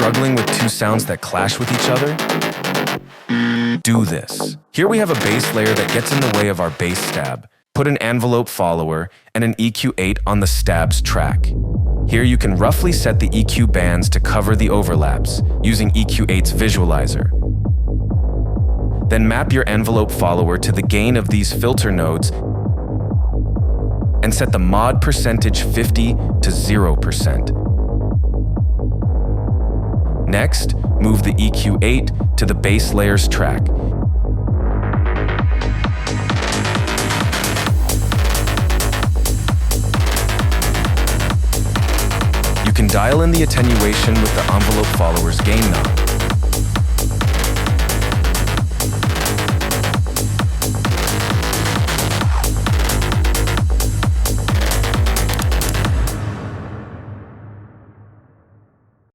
Struggling with two sounds that clash with each other? Do this. Here we have a bass layer that gets in the way of our bass stab. Put an envelope follower and an EQ8 on the stab's track. Here you can roughly set the EQ bands to cover the overlaps using EQ8's visualizer. Then map your envelope follower to the gain of these filter nodes and set the mod percentage 50 to 0%. Next, move the EQ8 to the bass layer's track. You can dial in the attenuation with the envelope follower's gain knob.